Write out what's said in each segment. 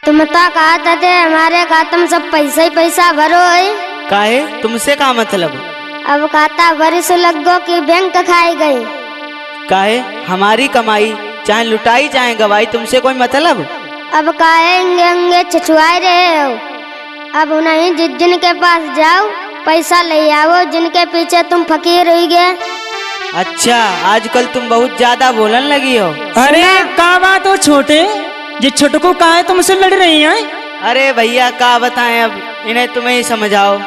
तुम तो कहा थे हमारे खाता में सब पैसा ही पैसा भरो है। काहे तुमसे का मतलब? अब खाता बरिस लग गो कि बैंक खाई गई। काहे हमारी कमाई चाहे लुटाई चाहे गवाई तुमसे कोई मतलब? अब कहेंगे छछुआए रहे हो। अब नहीं जिनके पास जाओ पैसा ले आओ, जिनके पीछे तुम फकीर हो गए। अच्छा आजकल तुम बहुत ज्यादा बोलन लगी हो। अरे का बात हो छोटे, ये छोटको का है तुमसे लड़ रही हैं? अरे भैया का बताएं, अब इन्हें तुम्हें ही समझाओ।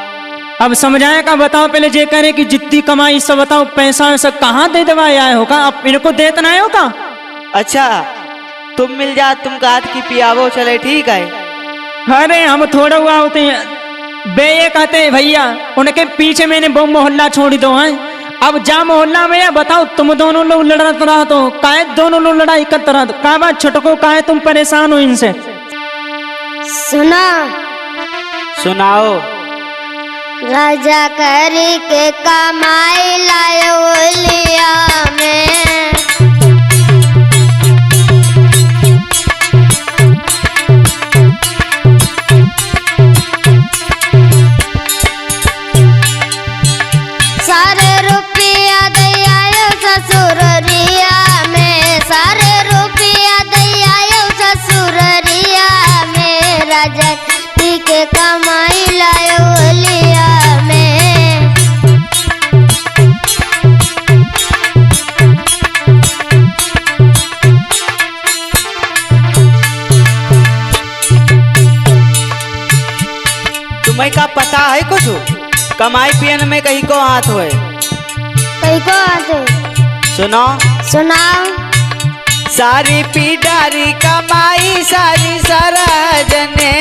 अब समझाया का बताओ, पहले ये करे कि जितनी कमाई सब बताओ, पैसा वैसा कहाँ दे दवाए आए हो का? अब इनको देतना है हो का? अच्छा तुम मिल जा, तुम कहा कि पियावो चले ठीक है। अरे हम थोड़ा हुआ होते हैं बे, ये कहते हैं भैया उनके पीछे मैंने बहु मोहल्ला छोड़ दो है। अब जा मोहल्ला में या बताओ तुम दोनों लोग लड़ रहा तो काहे दोनों लोग लड़ाई करते रहा? का बात छोटको काहे तुम परेशान हो इनसे? सुनो सुनाओ। राजा करी के कमाई लायो लिया में, सारे रुपया दे आयो ससुररिया में, सारे रुपया दे आयो ससुररिया में, राजा के कमाई लायो लिया में। तुम्हें का पता है कुछ? कमाई पियन में कहीं को हाथ होए? कहीं को आते सुनो सुनाओ। सारी पीडारी कमाई सारी सरजने,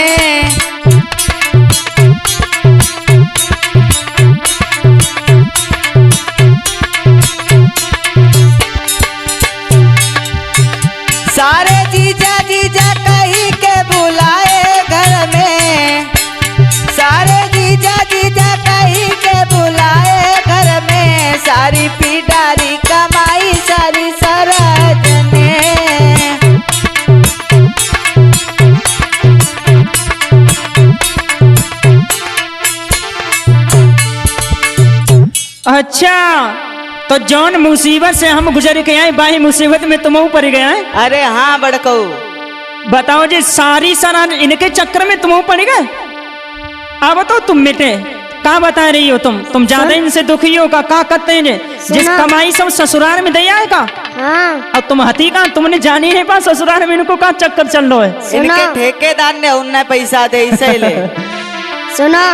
सारे जीजा जीजा कहीं के बुलाए घर में, सारे जीजा जीजा कहीं के बुलाए घर में, सारी पीडारी कमाई सारी सरजने। अच्छा तो जौन मुसीबत से हम गुजर के आए बाही मुसीबत में तुम पड़ गए हैं? अरे हाँ बड़कऊ। बताओ जी सारी सरा इनके चक्कर में तुम पड़ गए? अब तो तुम मिटे का बता रही हो तुम ज्यादा इनसे दुखी हो का करते हैं जे? जिस कमाई सब ससुराल में दे आए का? हाँ। अब तुम हती का तुमने जानी है पा ससुराल में इनको का चक्कर चल रहा है? इनके ठेकेदार ने उन्हें पैसा दे इसे ले। सुनो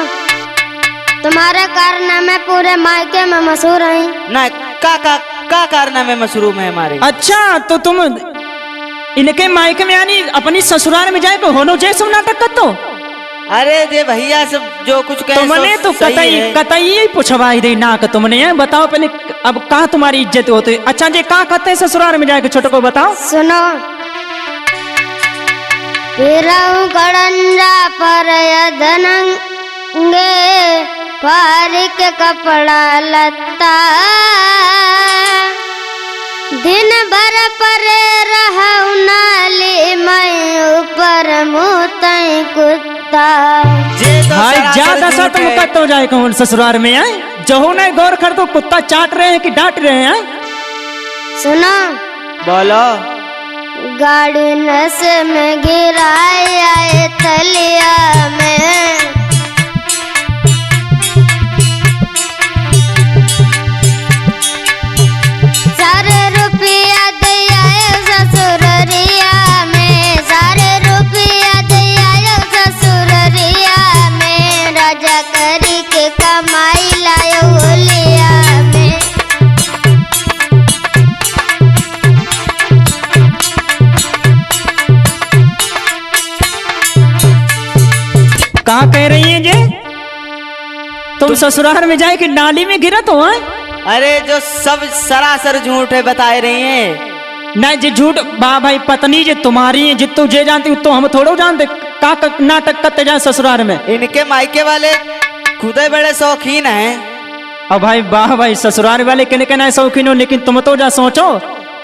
तुम्हारे कारनामे पूरे मायके में मशहूर हैं। ना का कारनामे मशरूम है हमारे। अच्छा तो तुम इनके मायके में यानी अपनी ससुराल में जाए तो होनो जैसे नाटक कर तो? अरे दे भैया सब जो कुछ कहे तुमने तो कतई ही पूछवाई दे ना कि तुमने है? बताओ पहले अब कहाँ तुम्हारी इज्जत होती? अच्छा जी कहाँ कहते हैं ससुराल में जाके छोटे को बताओ। सुनो फिरऊ गड़ंजा पर धनंगे फारिक कपड़ा लत्ता, दिन भर परे रहू नाली मैं ऊपर मुँह कुत्ता। हाय ज्यादा सा तुम कत हो जाए कौन ससुराल में है? जहो नहीं गौर कर तो कुत्ता चाट रहे हैं कि डांट रहे हैं? सुनो बोलो। गाड़ी नशे में गिराए आए तलिया में, सारे रुपया दे आए ससुररिया में, सारे रुपया दे आए ससुररिया में, राजा करी के कमाई लायो लिया में। कहाँ कह रही हैं जे? तुम ससुराल में जाए कि नाली में गिरा तो है? अरे जो सब सरासर झूठ है बताए रही हैं। नहीं जी झूठ बा भाई पत्नी जे तुम्हारी है जितो जे जानती तो हम थोड़ो जानते का नाटक करते जाए ससुराल में। इनके मायके वाले खुदे बड़े शौकीन हैं। अब भाई वाह भाई ससुराल वाले कहने के ना शौकीन हो, लेकिन तुम तो जा सोचो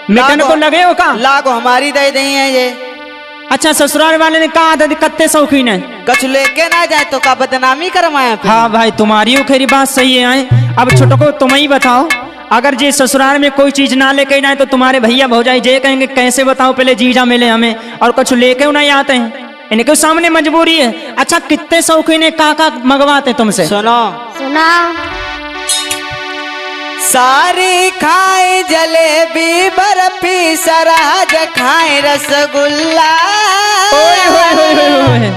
मिटन को लगे हो का? लागो हमारी दे दी है ये। अच्छा ससुराल वाले ने कहा था कत्ते शौकीन है। कछ लेके ना जाए तो का बदनामी करवाए फिर? हाँ भाई तुम्हारी खेरी बात सही है। अब छोटो को तुम ही बताओ, अगर जी ससुराल में कोई चीज ना लेके जाए तो तुम्हारे भैया भौजाई जे कहेंगे कैसे बताओ पहले जीजा मिले हमें, और कुछ लेके नहीं आते हैं, इनके सामने मजबूरी है। अच्छा कितने शौकीन है, का मंगवाते तुमसे? सुनो सुनाओ। सारी खाए जलेबी बर्फी सराज खाए रसगुल्ला, ओए होए होए होए होए।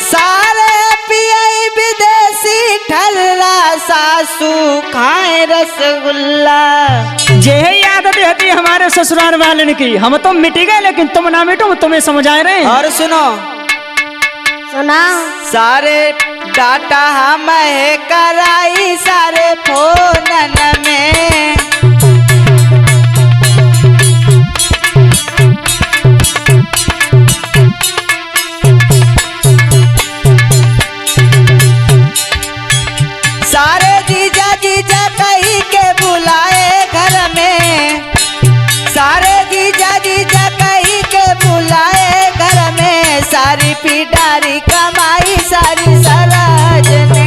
सारे पिए विदेशी ठल्ला सासू खाए रसगुल्ला। यही आदत रहती है हमारे ससुराल वाले की, हम तो मिट गए लेकिन तुम ना मिटो, तुम्हें समझ आ रहे हैं। और सुनो, सुनाओ। सारे डाटा हम कराई सारे फोनन में, सारे जीजा जीजा कही के बुलाए घर में, सारे जीजा जीजा कही के बुलाए घर में, सारी पिडारी कमाई सारी सराज ने।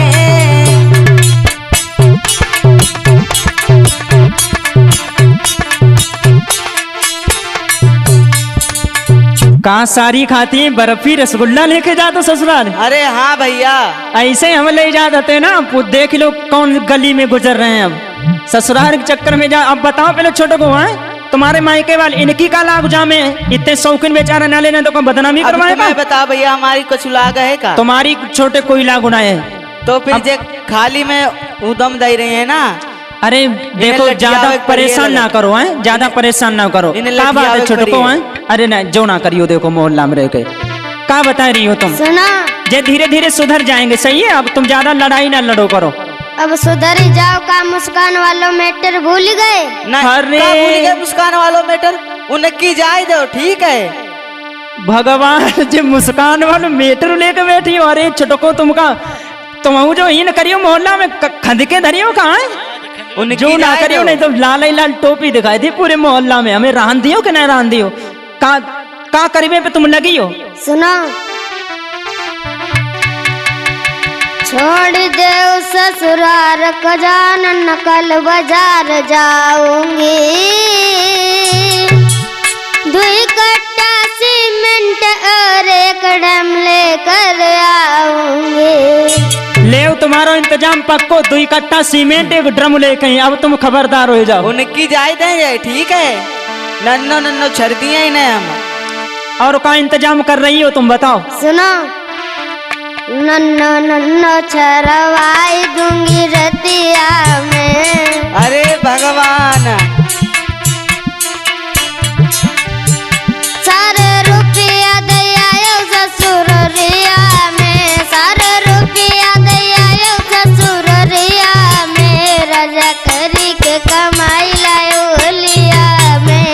कहाँ सारी खाती है, बर्फी रसगुल्ला लेके जाते ससुराल? अरे हाँ भैया, ऐसे हम ले जाते हैं ना। देख लो कौन गली में गुजर रहे हैं अब ससुराल के चक्कर में जा। अब बताओ पहले छोटे को है तुम्हारे मायके वाले इनकी का लाभ जामे, इतने शौकीन बेचारा ना लेने तो बदनामी करवाएगा। बता भैया हमारी कुछ लाग है का? तुम्हारी छोटे कोई लाभ है तो फिर जे खाली में उदम दे रहे हैं ना। अरे देखो ज्यादा परेशान ना करो, हैं ज्यादा परेशान ना करो। क्या बात है छोटे को है? अरे ना जो ना करियो, देखो मोहल्ला में रह के क्या बता रही हो तुम? सुना। जे धीरे धीरे सुधर जाएंगे, सही है। अब तुम ज्यादा लड़ाई ना लड़ो करो। अब सुधर ही जाओ। का मुस्कान वालों मैटर भूल गए? अरे भूल गए मुस्कान वालों मैटर, उनकी जाए दो ठीक है। भगवान जी मुस्कान वालों मैटर लेके बैठी हो। अरे छोटको तुमका तुम जो इन करियो मोहल्ला में खंद के धरियो कहाँ है? जो ना करियो नहीं तो लाल लाल टोपी दिखाई थी पूरे मोहल्ला में। हमें रहन दियो कि नहीं रहन दियो? का करीबे पे तुम लगी हो? सुनो। छोड़ दे ससुराल को जान, कल बाजार जाऊंगी, 2 कट्टा सीमेंट और 1 ड्रम लेकर आऊंगी। ले तुम्हारा इंतजाम पक्को, 2 कट्टा सीमेंट 1 ड्रम लेके। अब तुम खबरदार हो जाओ। उनकी जाए देंगे ठीक है। नन्नो नन्नो छर दिए ही नहीं हम। और का इंतजाम कर रही हो तुम बताओ? सुनो। नन्नो नन्नो छरवाई दूंगी रतिया में। अरे भगवान, सारे रुपया दे आयो ससुरिया में, सारे रुपया दे आयो ससुरिया में, राजा करी के कमाई लायो लिया में।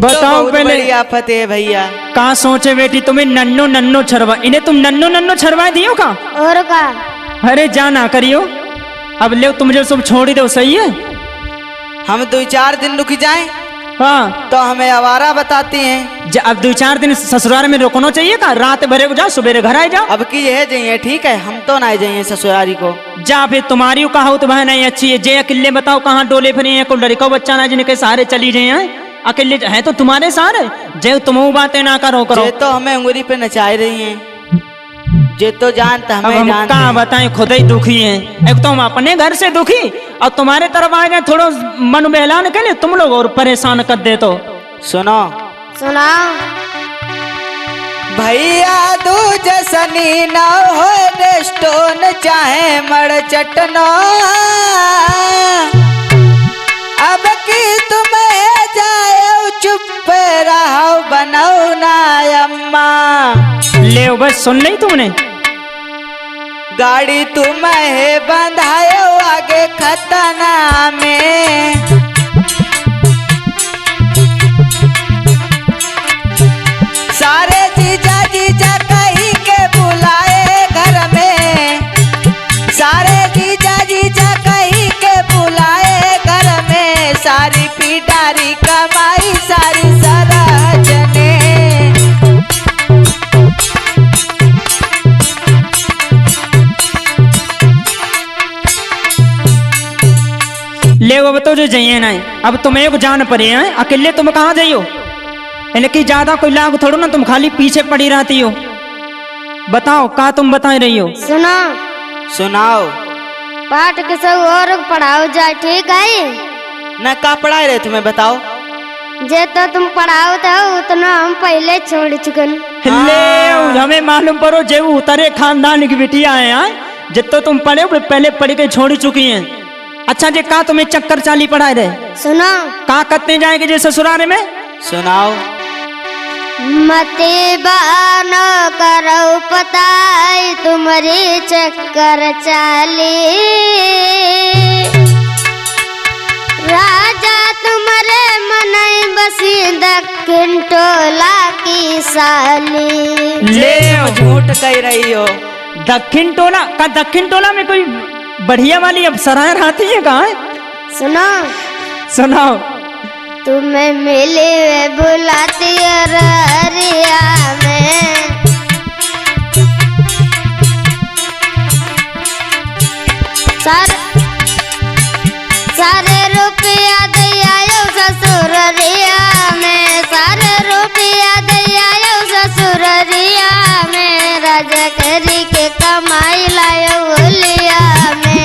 बताओ पहले आफत है भैया। कहाँ सोचे बेटी तुम्हें नन्नो नन्नो छरवा, इन्हें तुम नन्नो नन्नो छरवा दियो का? और का? अरे जा ना करियो। अब ले तुम जो सब छोड़ दो, सही है। हम 2-4 दिन रुक जाएं हाँ तो हमें आवारा बताती हैं। अब 2-4 दिन ससुराल में रुकना चाहिए का? रात भरे को जाओ, सुबह घर आए जाओ। अब की यह जाइए ठीक है, हम तो ना जाइए ससुरारी को। जा फिर तुम्हारी कहा तो बहन नहीं अच्छी है। जे अकेले बताओ कहाँ डोले फिर हैं, कोई लड़का बच्चा ना जिनके सहारे चली जाए, अकेले है तो तुम्हारे सहारे। जे तुम बातें ना करो जे तो हमें उंगली पे नचाई रही हैं, जे तो जानता अब हमें हम जानते कहाँ हैं। बताएं, खुद ही दुखी हैं। एक तो हम अपने घर से दुखी और तुम्हारे तरफ आ गए थोड़ा मन बहलाने के लिए तुम लोग और परेशान कर दे। तो सुनो सुनाओ। भैया दूज सनी न हो स्टोन चाहे मड़ चटनो, अब की तुम्हें जाए चुप रहो बनाओ ना अम्मा। ले बस सुन ली तुमने? गाड़ी तुम्हें बंधायो आगे खतना में, सारे जीजा जीजा कही के बुलाए घर में, सारे सारी पिटारी कमाई सारी सरजने। ले अब तो जो जाइए ना, अब तुम्हें को जान पड़े हैं, अकेले तुम कहाँ जाइयो? इनकी ज्यादा कोई लाग थोड़ो ना, तुम खाली पीछे पड़ी रहती हो। बताओ का तुम बता रही हो? सुनो, सुनाओ। पाठ किसी और को पढ़ाओ जाए, ठीक है? न का पढ़ाए रहे तुम्हें बताओ। जे तो तुम पढ़ाओ तो उतना हम पहले छोड़ चुकन। ले हमें मालूम पड़ो जे उतरे खानदान की बिटिया है यार, जितो तुम पढ़े पहले पढ़ के छोड़ चुकी हैं। अच्छा जे का तुम्हें चक्कर चाली पढ़ाए रहे? सुनो, का करते जाएंगे जे ससुराल में? सुनाओ। मते बानो करो पताई तुम्हारी चक्कर चाली, राजा तुम्हारे मनई बसी दक्षिण टोला की साली। ले झूठ कह रही हो। दक्षिण टोला का? दक्षिण टोला में कोई बढ़िया वाली अप्सराएं रहती है कहाँ? सुनो, सुनाओ। तुम्हें मिली वे बुलाती अररिया में, सारे रुपया दिया ससुररिया में, सारे रुपया दिया ससुररिया में, राजा करी के कमाई लायो ओलिया में।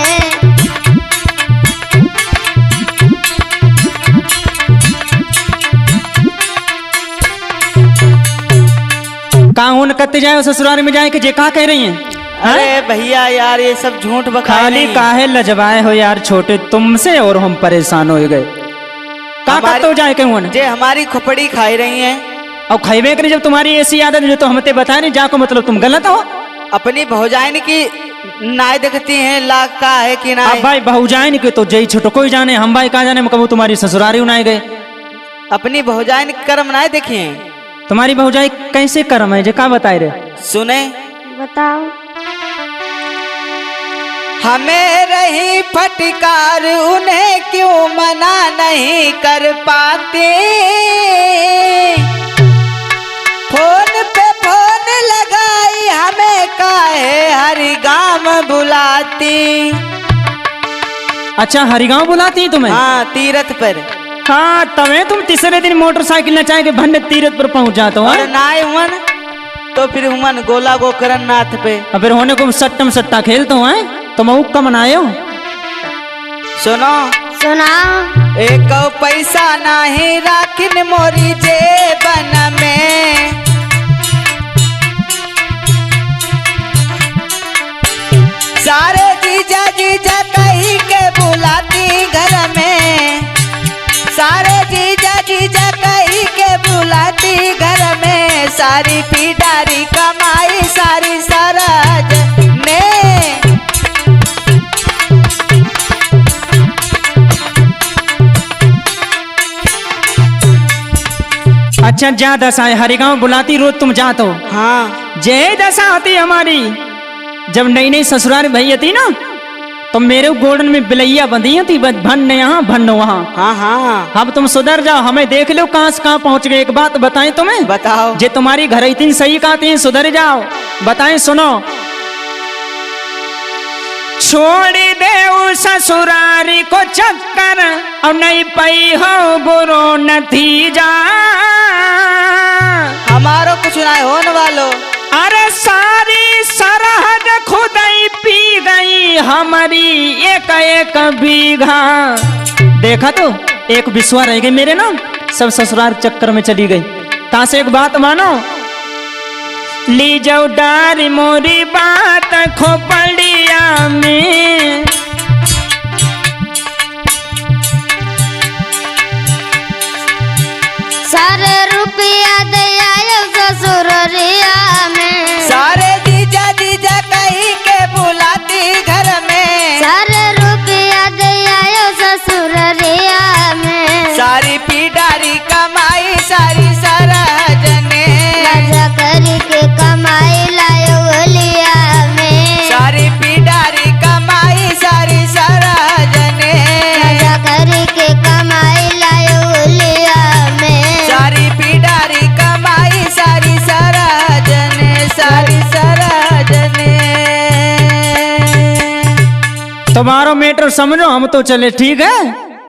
का उन करते जाए ससुराल में जाए कि जे का कह रही हैं? अरे भैया यार ये सब झूठ बखा खाली काहे लजवाए हो यार छोटे, तुमसे और हम परेशान हो गए। का करते हो जाए कहूँ जे हमारी खोपड़ी खाई रही हैं। और खाइबे करी जब तुम्हारी ऐसी आदत जो तो हमते बता नहीं जाको, मतलब तुम गलत हो। अपनी भौजाइन की नाय देखती हैं लाख का है कि ना। अब भाई भौजाइन के तो जई छोटो कोई जाने, हम भाई कहा जाने हम कबू तुम्हारी ससुरारी उनाए गए। अपनी भौजाइन कर्म नाय देखिए। तुम्हारी भौजाई कैसे कर्म है जे का बताए रे? सुने, बताओ। हमें रही फटकार उन्हें क्यों मना नहीं कर पाते, फोन पे फोन लगाई हमें काहे हरिगाम बुलाती। अच्छा हरिगांव बुलाती तुम्हें? हाँ तीरथ पर। हाँ तवे तुम तीसरे दिन मोटरसाइकिल नचाए के भंड तीरथ पर पहुंच जाते हो। और नाय हुमन तो फिर हुमन गोला गोकरण नाथ पे। और फिर होने को सट्टम सट्टा खेलते हो हैं? तुम का मनाए हो? सुनो, सुनाओ। एक पैसा नहीं राखिन मोरी जेबन में, सारे जीजा जीजा कही के बुलाती घर में, सारे जीजा जीजा कही के बुलाती घर में, सारी पिटारी कमाई सारी सरज ने। अच्छा जा दशा है हरिगांव बुलाती रोज तुम जाते हो? हाँ जय दशा आती हमारी। जब नई नई ससुराल भई थी ना तो मेरे गोल्डन में बिलैया बंधी थी, भन यहाँ भन वहाँ। हाँ हाँ अब तुम सुधर जाओ, हमें देख लो कहाँ से कहाँ पहुँच गए। एक बात बताएं तुम्हें? बताओ। जे तुम्हारी घर इतनी सही कहती है, सुधर जाओ। बताएं सुनो। छोड़ दे उस ससुरारी को चक्कर और नहीं पई हो बुरो नतीजा, हमारो कुछ ना होने वालो। अरे सारी सरहद खुदाई पी गई हमारी एक एक बीघा। देखा तो एक विश्वा रह गई मेरे नाम, सब ससुराल चक्कर में चली गई। ता से एक बात मानो, ली जाओ डारी मोरी बात खोपड़िया में, सारे रुपया दिया ससुररिया में, सारे जीजा जीजा कही के बुलाती घर में, सारे रुपया दिया ससुररिया में, सारी पिटारी कमाई सारी सरजने, राजा करी के कमाई लायो ओलिया में, सारी पिटारी कमाई सारी तुम्हारो मैटर समझो, हम तो चले, ठीक है।